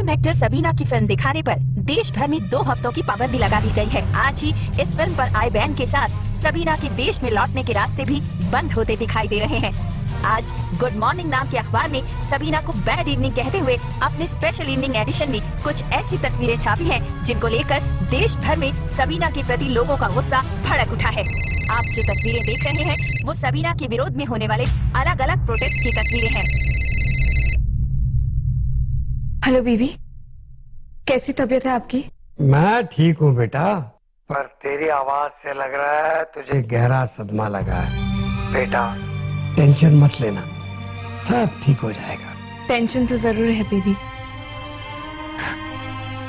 Film actor Sabina की film दिखाने पर देश भर में 2 हफ्तों की पाबंदी लगा दी गई है। आज ही इस फिल्म पर आए बैन के साथ सबीना के देश में लौटने के रास्ते भी बंद होते दिखाई दे रहे हैं। आज गुड मॉर्निंग नाम के अखबार ने सबीना को बैड इवनिंग कहते हुए अपने स्पेशल इवनिंग एडिशन में कुछ ऐसी तस्वीरें छापी हैं जिनको लेकर देश भर में सबीना के प्रति लोगों का गुस्सा भड़क उठा है। आप जो तस्वीरें देख रहे हैं वो सबीना के विरोध में होने वाले अलग अलग प्रोटेस्ट की तस्वीरें हैं। हेलो बीबी, कैसी तबीयत है आपकी? मैं ठीक हूँ बेटा, पर तेरी आवाज से लग रहा है तुझे गहरा सदमा लगा है। बेटा टेंशन मत लेना, सब ठीक हो जाएगा। टेंशन तो जरूर है बीबी,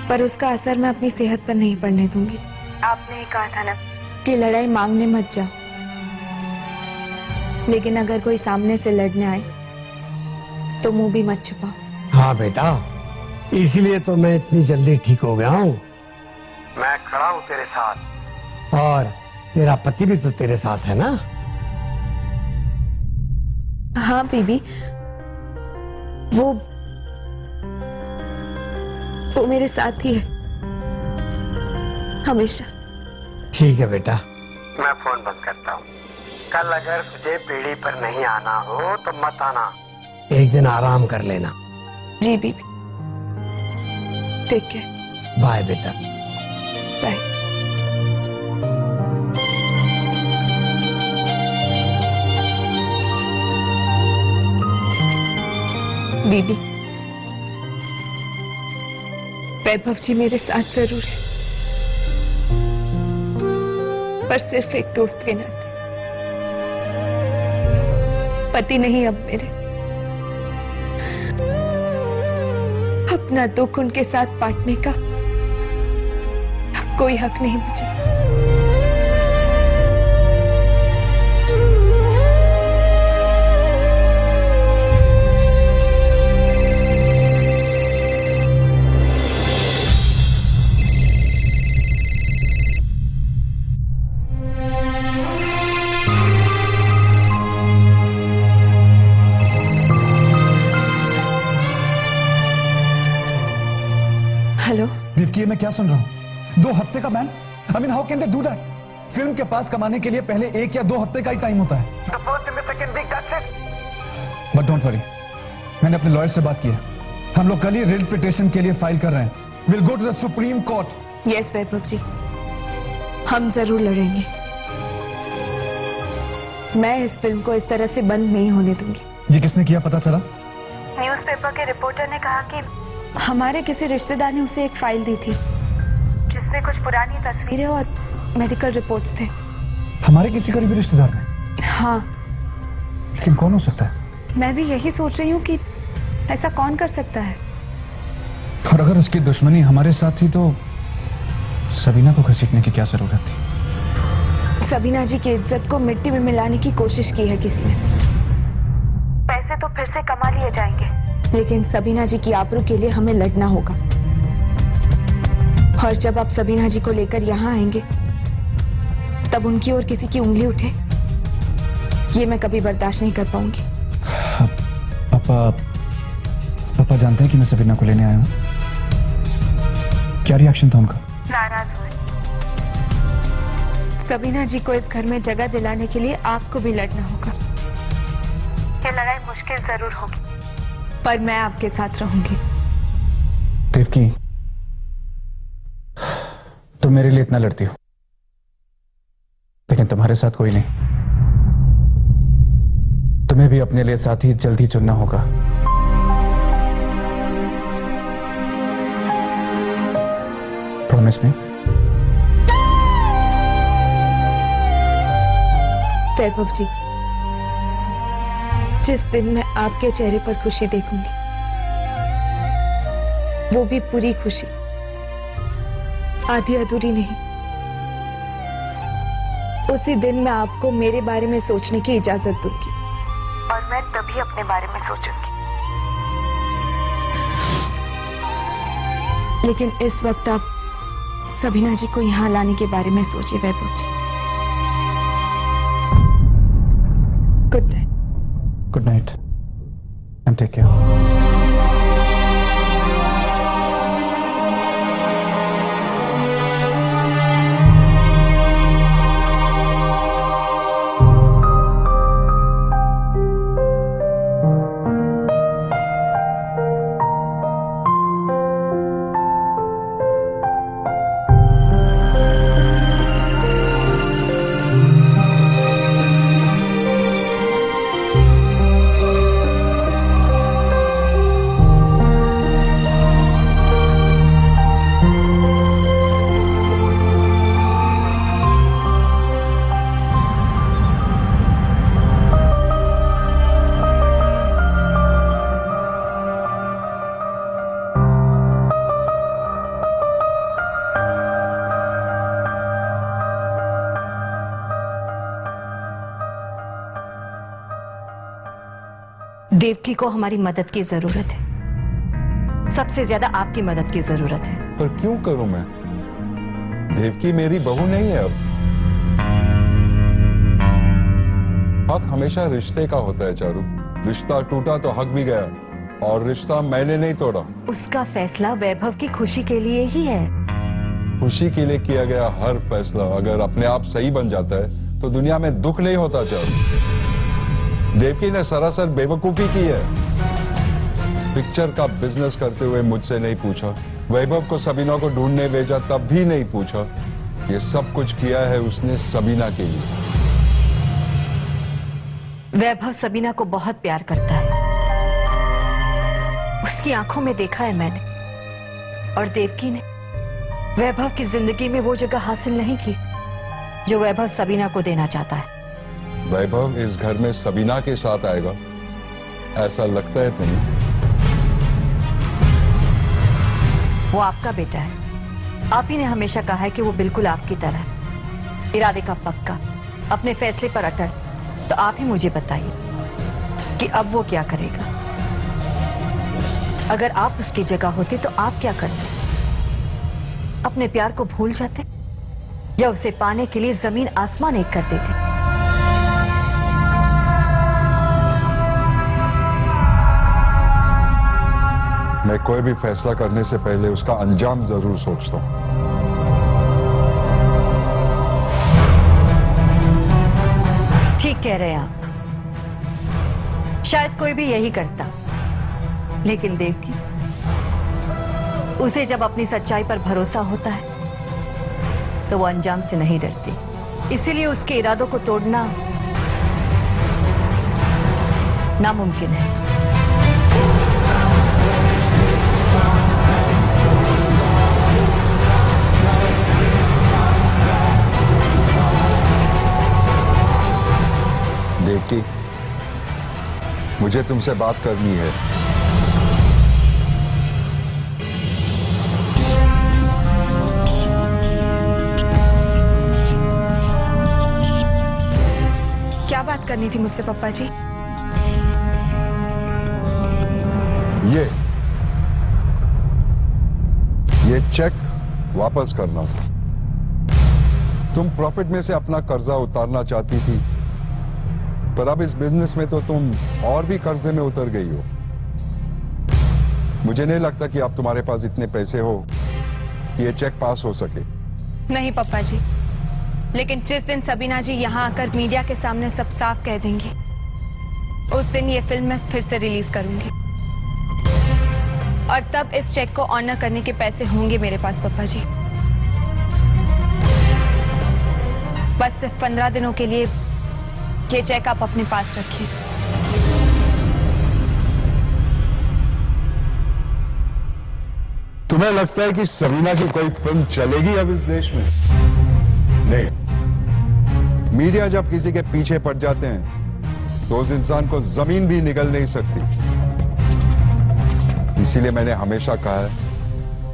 पर उसका असर मैं अपनी सेहत पर नहीं पड़ने दूंगी। आपने ही कहा था ना कि लड़ाई मांगने मत जाओ, लेकिन अगर कोई सामने से लड़ने आए तो मुंह भी मत छुपाओ। हाँ बेटा, इसलिए तो मैं इतनी जल्दी ठीक हो गया हूँ। मैं खड़ा हूँ तेरे साथ, और तेरा पति भी तो तेरे साथ है ना? हाँ बीबी, वो मेरे साथ ही है हमेशा। ठीक है बेटा, मैं फोन बंद करता हूँ। कल अगर तुझे पीढ़ी पर नहीं आना हो तो मत आना, एक दिन आराम कर लेना। जी बीबी, टेक केयर। बाय बेटा। बाय। बीबी, वैभव जी मेरे साथ जरूर है, पर सिर्फ एक दोस्त के नाते, पति नहीं अब मेरे। अपना दुख उनके साथ बांटने का अब कोई हक नहीं मुझे। हेलो देवकी, मैं क्या सुन रहा हूँ? 2 हफ्ते का ban? I mean, how can they do that? Film के पास कमाने के लिए पहले 1 या 2 हफ्ते का ही टाइम होता है। The first and the second week, that's it. But don't worry, मैंने अपने लॉयर से बात की है। हम लोग कल ही रिट पिटीशन के लिए फाइल कर रहे हैं। We'll go to the Supreme Court. Yes Vaibhav ji, हम जरूर लड़ेंगे। मैं इस फिल्म को इस तरह से बंद नहीं होने दूंगी। ये किसने किया पता चला? न्यूज़पेपर के रिपोर्टर ने कहा कि हमारे किसी रिश्तेदार ने उसे एक फाइल दी थी जिसमें कुछ पुरानी तस्वीरें और मेडिकल रिपोर्ट्स थे। हमारे किसी करीबी रिश्तेदार ने? हाँ। लेकिन कौन हो सकता है? मैं भी यही सोच रही हूँ कि ऐसा कौन कर सकता है। और अगर उसकी दुश्मनी हमारे साथ थी तो सबीना को घसीटने की क्या जरूरत थी? सबीना जी की इज्जत को मिट्टी में मिलाने की कोशिश की है किसी ने। पैसे तो फिर से कमा लिए जाएंगे, लेकिन सबीना जी की आबरू के लिए हमें लड़ना होगा। और जब आप सबीना जी को लेकर यहाँ आएंगे तब उनकी ओर किसी की उंगली उठे, ये मैं कभी बर्दाश्त नहीं कर पाऊंगी। पापा जानते हैं कि मैं सबीना को लेने आया हूँ। क्या रिएक्शन था उनका? नाराज हुए। सबीना जी को इस घर में जगह दिलाने के लिए आपको भी लड़ना होगा। ये लड़ाई मुश्किल जरूर होगी, पर मैं आपके साथ रहूंगी। देवकी, तुम मेरे लिए इतना लड़ती हो, लेकिन तुम्हारे साथ कोई नहीं। तुम्हें भी अपने लिए साथी जल्दी चुनना होगा। Promise me? वैभव जी, जिस दिन मैं आपके चेहरे पर खुशी देखूंगी, वो भी पूरी खुशी, आधी अधूरी नहीं, उसी दिन मैं आपको मेरे बारे में सोचने की इजाजत दूंगी, और मैं तभी अपने बारे में सोचूंगी। लेकिन इस वक्त आप सबीना जी को यहाँ लाने के बारे में सोचिए Vaibhav ji. Good night. Good night and take care. Devaki को हमारी मदद की जरूरत है, सबसे ज्यादा आपकी मदद की जरूरत है। पर क्यों करूं मैं? देवकी मेरी बहू नहीं है अब। हक हमेशा रिश्ते का होता है चारू। रिश्ता टूटा तो हक भी गया, और रिश्ता मैंने नहीं तोड़ा। उसका फैसला वैभव की खुशी के लिए ही है। खुशी के लिए किया गया हर फैसला अगर अपने आप सही बन जाता है तो दुनिया में दुख नहीं होता चारू। देवकी ने सरासर बेवकूफी की है। पिक्चर का बिजनेस करते हुए मुझसे नहीं पूछा, वैभव को सबीना को ढूंढने भेजा तब भी नहीं पूछा। ये सब कुछ किया है उसने सबीना के लिए। वैभव सबीना को बहुत प्यार करता है, उसकी आंखों में देखा है मैंने। और देवकी ने वैभव की जिंदगी में वो जगह हासिल नहीं की जो वैभव सबीना को देना चाहता है। वैभव इस घर में सबीना के साथ आएगा, ऐसा लगता है तुम्हें? वो आपका बेटा है, आप ही ने हमेशा कहा है कि वो बिल्कुल आपकी तरह है, इरादे का पक्का, अपने फैसले पर अटल। तो आप ही मुझे बताइए कि अब वो क्या करेगा। अगर आप उसकी जगह होते तो आप क्या करते? अपने प्यार को भूल जाते या उसे पाने के लिए जमीन आसमान एक कर देते? मैं कोई भी फैसला करने से पहले उसका अंजाम जरूर सोचता हूं। ठीक कह रहे हैं आप, शायद कोई भी यही करता, लेकिन देवकी, उसे जब अपनी सच्चाई पर भरोसा होता है तो वो अंजाम से नहीं डरती। इसीलिए उसके इरादों को तोड़ना नामुमकिन है। देवकी, मुझे तुमसे बात करनी है। क्या बात करनी थी मुझसे पापा जी? ये चेक वापस करना। तुम प्रॉफिट में से अपना कर्जा उतारना चाहती थी, पर अब इस बिजनेस में तो तुम और भी कर्जे में उतर गई हो। मुझे नहीं लगता कि अब तुम्हारे पास इतने पैसे हो कि ये चेक पास हो सके। नहीं पापा जी, लेकिन जिस दिन सबीना जी यहाँ आकर मीडिया के सामने सब साफ कह देंगी, उस दिन ये फिल्म मैं फिर से रिलीज करूंगी, और तब इस चेक को ऑनर करने के पैसे होंगे मेरे पास पापा जी। बस सिर्फ 15 दिनों के लिए ये चेक आप अपने पास रखिए। तुम्हें लगता है कि सबीना की कोई फिल्म चलेगी अब इस देश में? नहीं। मीडिया जब किसी के पीछे पड़ जाते हैं तो उस इंसान को जमीन भी निगल नहीं सकती। इसीलिए मैंने हमेशा कहा है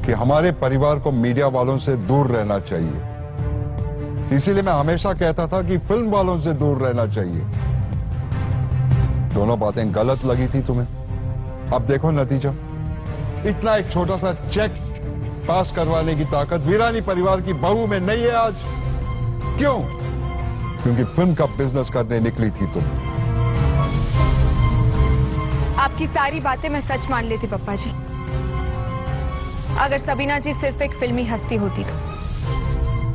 कि हमारे परिवार को मीडिया वालों से दूर रहना चाहिए। इसीलिए मैं हमेशा कहता था कि फिल्म वालों से दूर रहना चाहिए। दोनों बातें गलत लगी थी तुम्हें, अब देखो नतीजा। इतना एक छोटा सा चेक पास करवाने की ताकत वीरानी परिवार की बहू में नहीं है आज। क्यों? क्योंकि फिल्म का बिजनेस करने निकली थी तुम। आपकी सारी बातें मैं सच मान लेती पापा जी, अगर सबीना जी सिर्फ एक फिल्मी हस्ती होती तो।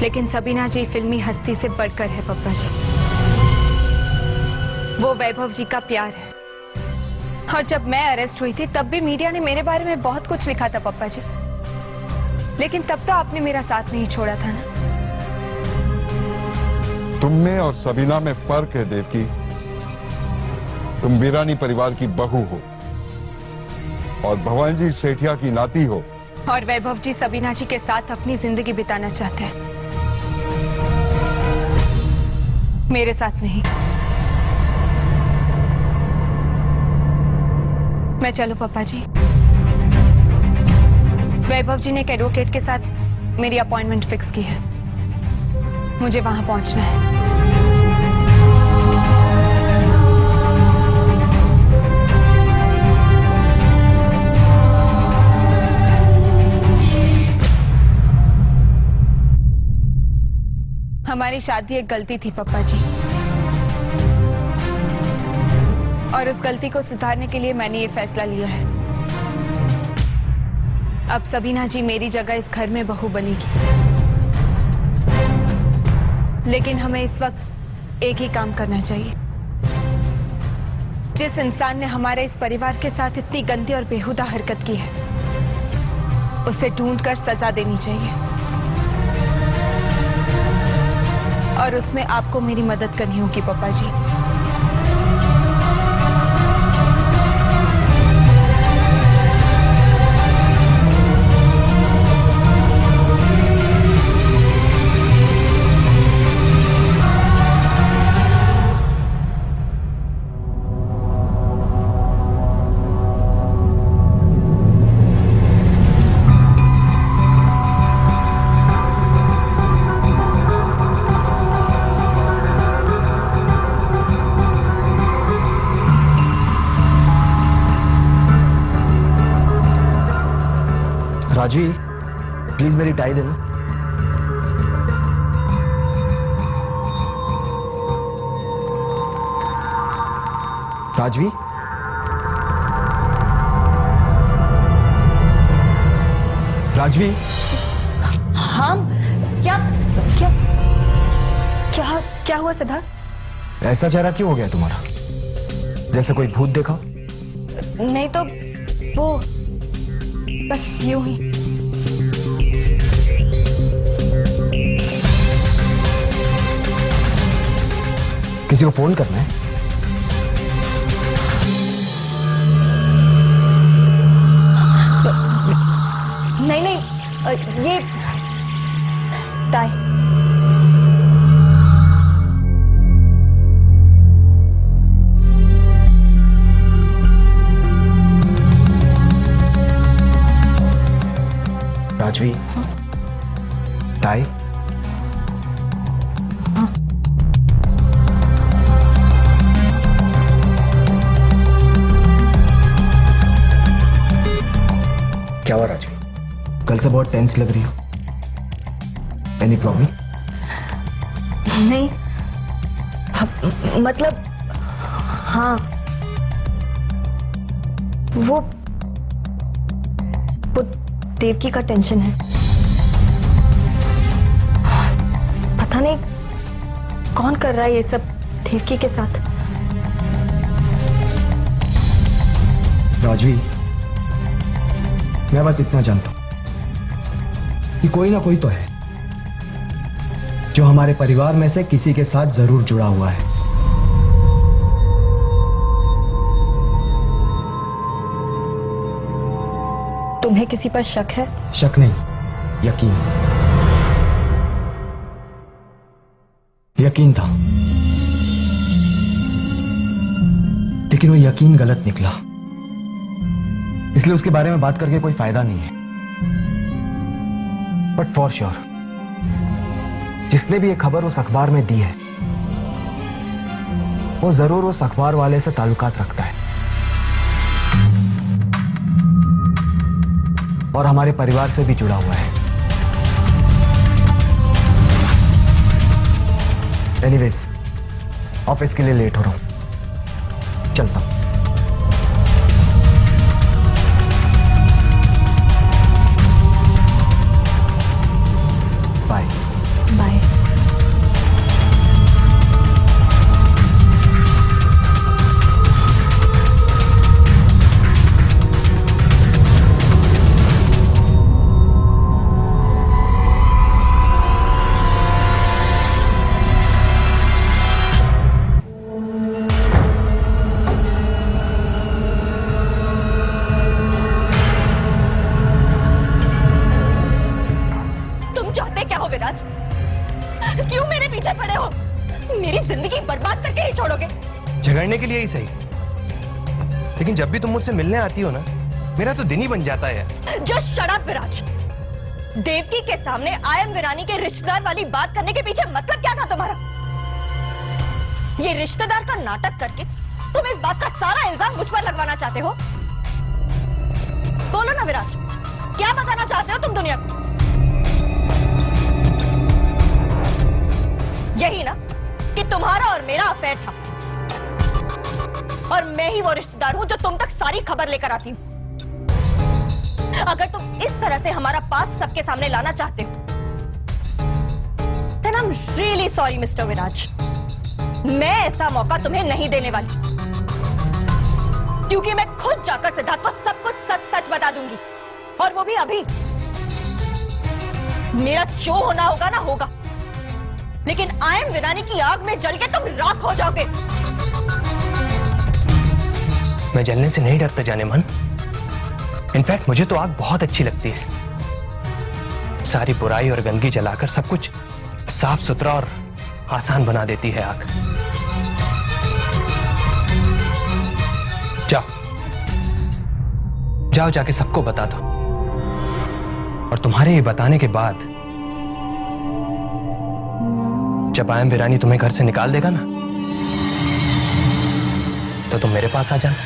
लेकिन सबीना जी फिल्मी हस्ती से बढ़कर है पापा जी। वो वैभव जी का प्यार है। और जब मैं अरेस्ट हुई थी तब भी मीडिया ने मेरे बारे में बहुत कुछ लिखा था पापा जी, लेकिन तब तो आपने मेरा साथ नहीं छोड़ा था ना। तुम में और सबीना में फर्क है देवकी। तुम वीरानी परिवार की बहू हो और भवानी जी सेठिया की नाती हो। और वैभव जी सबीना जी के साथ अपनी जिंदगी बिताना चाहते हैं, मेरे साथ नहीं। मैं चलूं पापा जी? वैभव जी ने एक एडवोकेट के साथ मेरी अपॉइंटमेंट फिक्स की है, मुझे वहां पहुंचना है। हमारी शादी एक गलती थी पापा जी, और उस गलती को सुधारने के लिए मैंने ये फैसला लिया है। अब सबीना जी मेरी जगह इस घर में बहू बनेगी, लेकिन हमें इस वक्त एक ही काम करना चाहिए। जिस इंसान ने हमारे इस परिवार के साथ इतनी गंदी और बेहुदा हरकत की है, उसे ढूंढकर सजा देनी चाहिए, और उसमें आपको मेरी मदद करनी होगी पापा जी। राजवी, प्लीज मेरी टाई देना। राजवी, राजवी। हाँ, क्या क्या क्या क्या हुआ सिद्धार्थ? ऐसा चेहरा क्यों हो गया तुम्हारा, जैसे कोई भूत देखा? नहीं तो वो बस यूं ही। किसी को फोन करना है? नहीं नहीं, ये टाई। राजवी, टाई। क्या हुआ राजवी, कल से बहुत टेंस लग रही हो? Any problem? नहीं, मतलब हाँ, वो देवकी का टेंशन है। पता नहीं कौन कर रहा है ये सब देवकी के साथ। राजवी, मैं बस इतना जानता हूं कि कोई ना कोई तो है जो हमारे परिवार में से किसी के साथ जरूर जुड़ा हुआ है। तुम्हें किसी पर शक है? शक नहीं, यकीन। यकीन था, लेकिन वो यकीन गलत निकला, इसलिए उसके बारे में बात करके कोई फायदा नहीं है। बट फॉर श्योर जिसने भी ये खबर उस अखबार में दी है, वो जरूर उस अखबार वाले से ताल्लुकात रखता है और हमारे परिवार से भी जुड़ा हुआ है। एनीवेज, ऑफिस के लिए लेट हो रहा हूं, चलता हूं। Bye bye. क्यों मेरे पीछे पड़े हो? मेरी जिंदगी बर्बाद करके ही छोड़ोगे? झगड़ने के लिए ही सही, लेकिन जब भी तुम मुझसे मिलने आती हो ना, मेरा तो दिन ही बन जाता है। Just shut up, विराज। देवकी के सामने आयन वीरानी के रिश्तेदार वाली बात करने के पीछे मतलब क्या था तुम्हारा? ये रिश्तेदार का नाटक करके तुम इस बात का सारा इल्जाम मुझ पर लगवाना चाहते हो? बोलो ना विराज, क्या बताना चाहते हो तुम दुनिया को? यही ना कि तुम्हारा और मेरा अफेयर था, और मैं ही वो रिश्तेदार हूं जो तुम तक सारी खबर लेकर आती हूं। अगर तुम इस तरह से हमारा पास सबके सामने लाना चाहते हो, then I'm really sorry, mister Viraj. मैं ऐसा मौका तुम्हें नहीं देने वाली, क्योंकि मैं खुद जाकर सिद्धार्थ को सब कुछ सच सच बता दूंगी, और वो भी अभी। मेरा जो होना होगा ना होगा, लेकिन आयम वीरानी की आग में जल के तुम राख हो जाओगे। मैं जलने से नहीं डरता जाने मन। इनफैक्ट मुझे तो आग बहुत अच्छी लगती है। सारी बुराई और गंदगी जलाकर सब कुछ साफ सुथरा और आसान बना देती है आग। जाओ जाओ, जाके सबको बता दो, और तुम्हारे ये बताने के बाद जब आयम वीरानी तुम्हें घर से निकाल देगा ना, तो तुम मेरे पास आ जाना।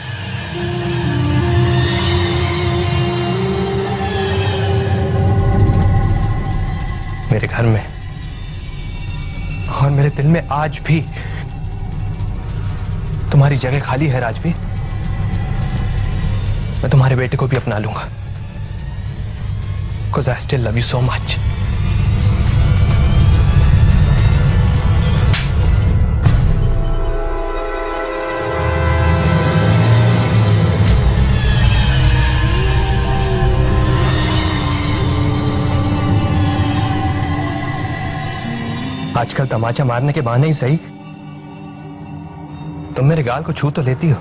मेरे घर में और मेरे दिल में आज भी तुम्हारी जगह खाली है राजवीर। मैं तुम्हारे बेटे को भी अपना लूंगा, because I still love you so much. आजकल तमाचा मारने के बहाने ही सही तुम मेरे गाल को छू तो लेती हो।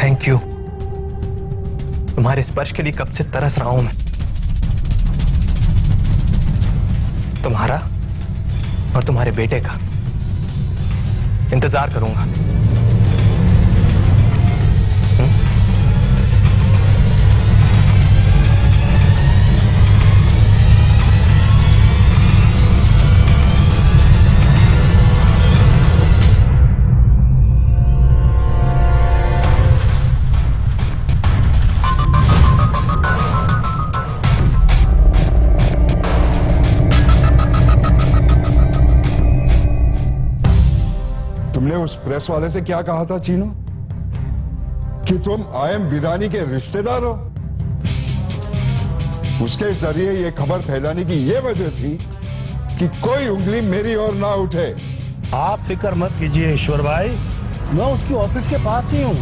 Thank you. तुम्हारे स्पर्श के लिए कब से तरस रहा हूं मैं। तुम्हारा और तुम्हारे बेटे का इंतजार करूंगा। तुमने उस प्रेस वाले से क्या कहा था चीनू, कि तुम आयम वीरानी के रिश्तेदार हो? उसके जरिए ये खबर फैलाने की ये वजह थी कि कोई उंगली मेरी ओर ना उठे। आप फिक्र मत कीजिए ईश्वर भाई, मैं उसकी ऑफिस के पास ही हूं,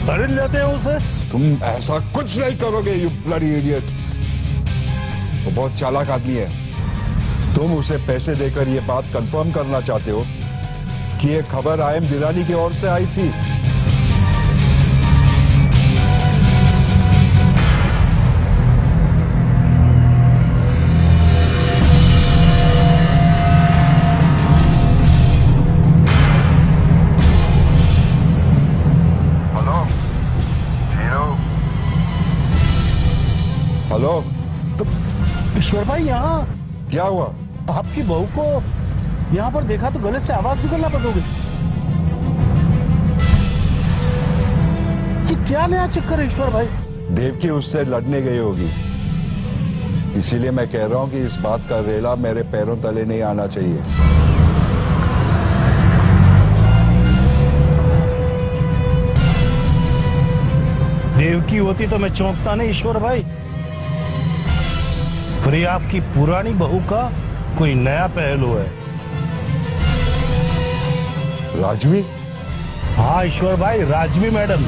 खरीद लेते हैं उसे। तुम ऐसा कुछ नहीं करोगे, यू ब्लडी इडियट। वो बहुत चालाक आदमी है। तुम उसे पैसे देकर ये बात कंफर्म करना चाहते हो कि ये खबर आयम वीरानी की ओर से आई थी। Hello hero. हेलो ईश्वर भाई, यहाँ क्या हुआ? आपकी बहू को यहाँ पर देखा तो गले से आवाज निकलना बंद हो गई। ये क्या नया चक्कर है ईश्वर भाई? देवकी उससे लड़ने गई होगी, इसीलिए मैं कह रहा हूं कि इस बात का रेला मेरे पैरों तले नहीं आना चाहिए। देवकी होती तो मैं चौंकता नहीं ईश्वर भाई, पर ये आपकी पुरानी बहू का कोई नया पहलू है। राजवी? हाँ ईश्वर भाई, राजवी मैडम।